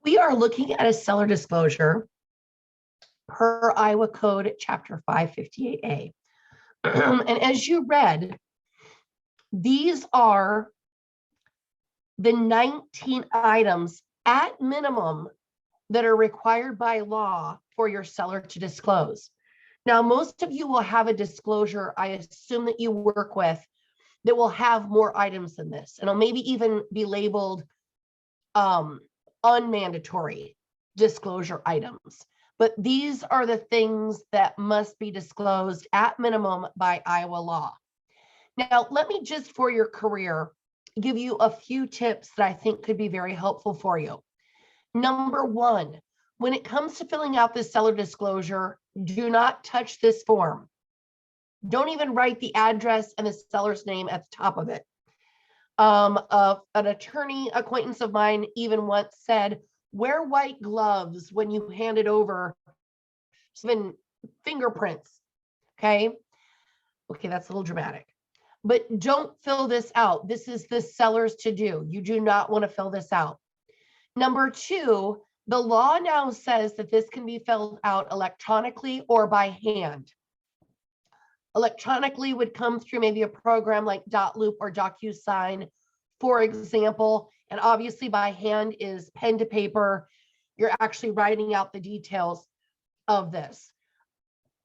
We are looking at a seller disclosure per Iowa Code Chapter 558A. And as you read, these are the 19 items at minimum that are required by law for your seller to disclose. Now, most of you will have a disclosure, I assume, that you work with that will have more items than this. And it'll maybe even be labeled unmandatory disclosure items. But these are the things that must be disclosed at minimum by Iowa law. Now, let me just, for your career, give you a few tips that I think could be very helpful for you. Number one, when it comes to filling out this seller disclosure, do not touch this form. Don't even write the address and the seller's name at the top of it. An attorney acquaintance of mine even once said, wear white gloves when you hand it over, even fingerprints. Okay, that's a little dramatic, but don't fill this out. This is the seller's to do. You do not want to fill this out. Number two, the law now says that this can be filled out electronically or by hand. Electronically would come through maybe a program like Dotloop or DocuSign, for example, and obviously by hand is pen to paper. You're actually writing out the details of this.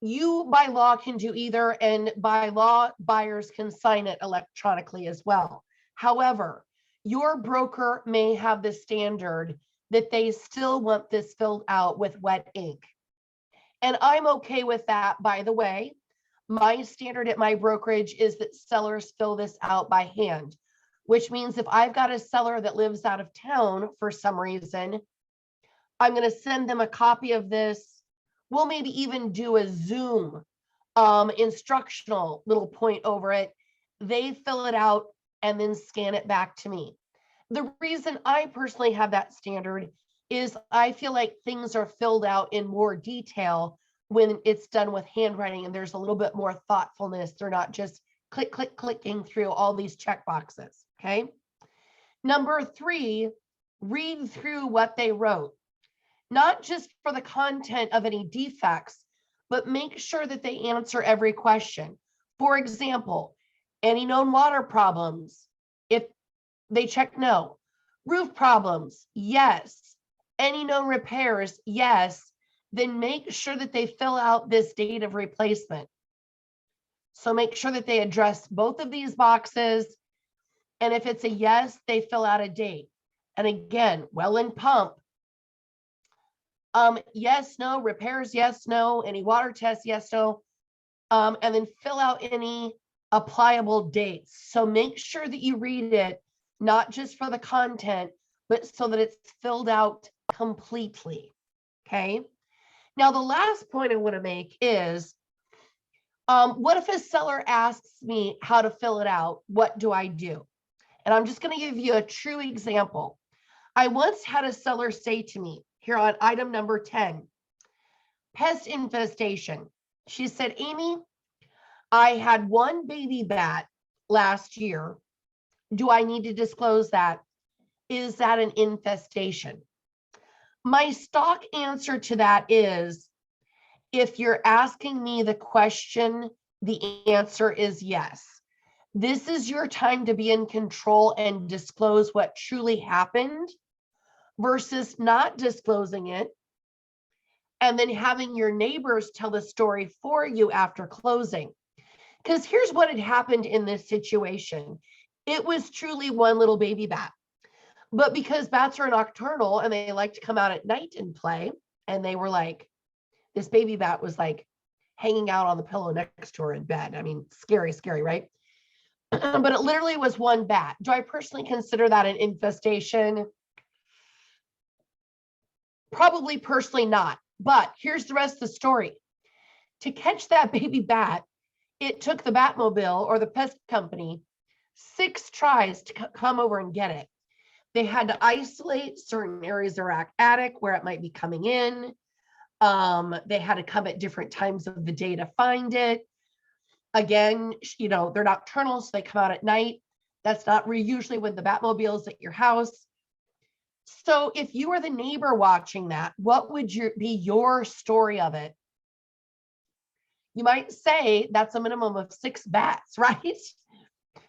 You, by law, can do either, and by law, buyers can sign it electronically as well. However, your broker may have the standard that they still want this filled out with wet ink. And I'm okay with that, by the way. My standard at my brokerage is that sellers fill this out by hand, which means if I've got a seller that lives out of town for some reason, I'm going to send them a copy of this. We'll maybe even do a Zoom instructional little point over it. They fill it out and then scan it back to me. The reason I personally have that standard is I feel like things are filled out in more detail when it's done with handwriting and there's a little bit more thoughtfulness. They're not just clicking through all these check boxes. Okay. Number three, read through what they wrote, not just for the content of any defects, but make sure that they answer every question. For example, any known water problems? If they check no. Roof problems? Yes. Any known repairs? Yes. Then make sure that they fill out this date of replacement. So make sure that they address both of these boxes. And if it's a yes, they fill out a date. And again, well and pump. Yes, no, repairs, yes, no, any water tests, yes, no. And then fill out any applicable dates. So make sure that you read it, not just for the content, but so that it's filled out completely. Okay. Now, the last point I want to make is, what if a seller asks me how to fill it out? What do I do? And I'm just going to give you a true example. I once had a seller say to me here on item number 10, pest infestation. She said, Amy, I had one baby bat last year. Do I need to disclose that? Is that an infestation? My stock answer to that is, if you're asking me the question, the answer is yes. This is your time to be in control and disclose what truly happened versus not disclosing it and then having your neighbors tell the story for you after closing. Because here's what had happened in this situation. It was truly one little baby bat. But because bats are nocturnal and they like to come out at night and play, and they were like, this baby bat was like hanging out on the pillow next to her in bed. I mean, scary, right? But it literally was one bat. Do I personally consider that an infestation? Probably personally not. But here's the rest of the story. To catch that baby bat, it took the Batmobile or the pest company 6 tries to come over and get it. They had to isolate certain areas of their attic where it might be coming in. They had to come at different times of the day to find it. Again, they're nocturnal, so they come out at night. That's not usually when the Batmobile is at your house. So if you were the neighbor watching that, what would be your story of it? You might say that's a minimum of 6 bats, right?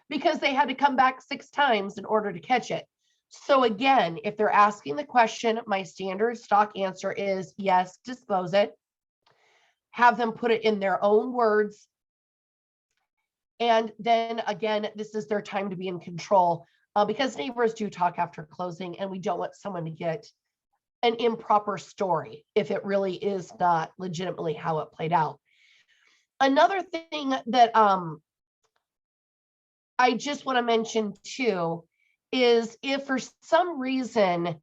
Because they had to come back 6 times in order to catch it. So again, if they're asking the question, my standard stock answer is yes, disclose it. Have them put it in their own words. And then again, this is their time to be in control because neighbors do talk after closing, and we don't want someone to get an improper story if it really is not legitimately how it played out. Another thing that I just want to mention too is if for some reason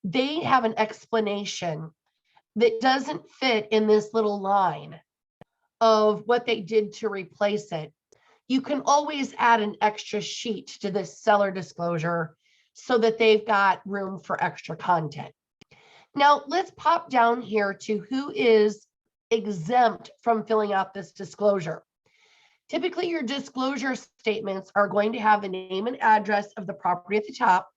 they have an explanation that doesn't fit in this little line of what they did to replace it, you can always add an extra sheet to this seller disclosure so that they've got room for extra content. Now let's pop down here to who is exempt from filling out this disclosure. Typically, your disclosure statements are going to have the name and address of the property at the top,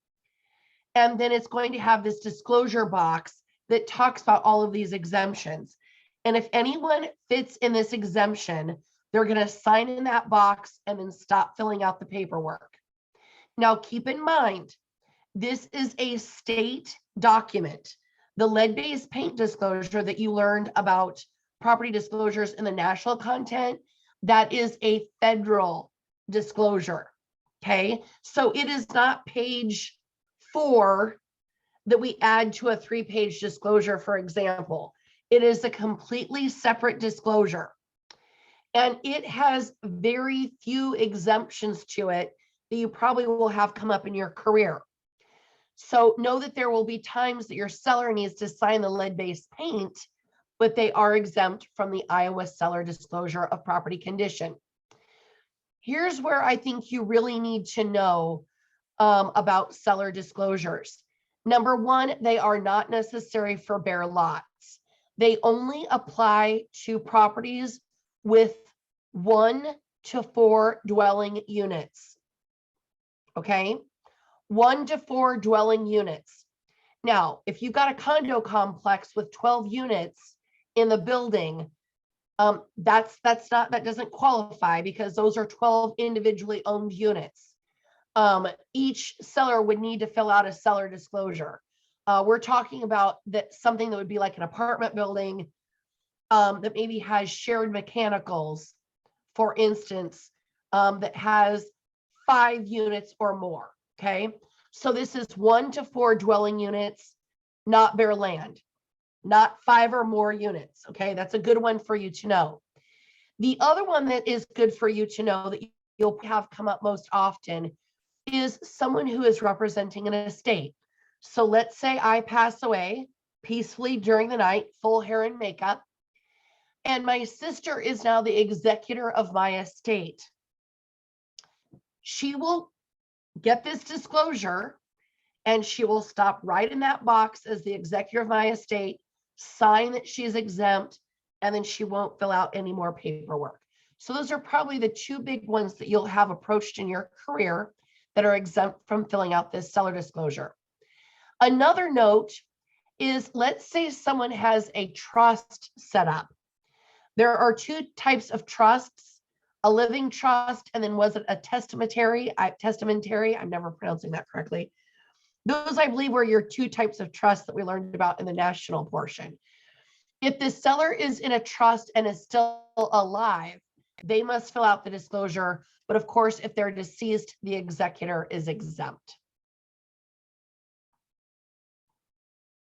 and then it's going to have this disclosure box that talks about all of these exemptions. And if anyone fits in this exemption, they're going to sign in that box and then stop filling out the paperwork. Now, keep in mind, this is a state document. The lead-based paint disclosure that you learned about property disclosures in the national content, that is a federal disclosure, okay? So it is not page 4 that we add to a 3-page disclosure, for example. It is a completely separate disclosure. And it has very few exemptions to it that you probably will have come up in your career. So know that there will be times that your seller needs to sign the lead-based paint, but they are exempt from the Iowa seller disclosure of property condition. Here's where I think you really need to know about seller disclosures. Number one, they are not necessary for bare lots. They only apply to properties with 1 to 4 dwelling units. Okay, 1 to 4 dwelling units. Now, if you've got a condo complex with 12 units in the building, that doesn't qualify because those are 12 individually owned units. Each seller would need to fill out a seller disclosure. We're talking about something that would be like an apartment building that maybe has shared mechanicals, for instance, that has 5 units or more. Okay, so this is 1 to 4 dwelling units, not bare land, not 5 or more units. Okay, that's a good one for you to know. The other one that is good for you to know that you'll have come up most often is someone who is representing an estate. So let's say I pass away peacefully during the night, full hair and makeup, and my sister is now the executor of my estate. She will get this disclosure and she will stop right in that box as the executor of my estate, sign that she's exempt, and then she won't fill out any more paperwork. So those are probably the 2 big ones that you'll have approached in your career that are exempt from filling out this seller disclosure. Another note is, let's say someone has a trust set up. There are 2 types of trusts, a living trust, and then was it a testamentary? I'm never pronouncing that correctly. Those, I believe, were your 2 types of trust that we learned about in the national portion. If the seller is in a trust and is still alive, they must fill out the disclosure. But of course, if they're deceased, the executor is exempt.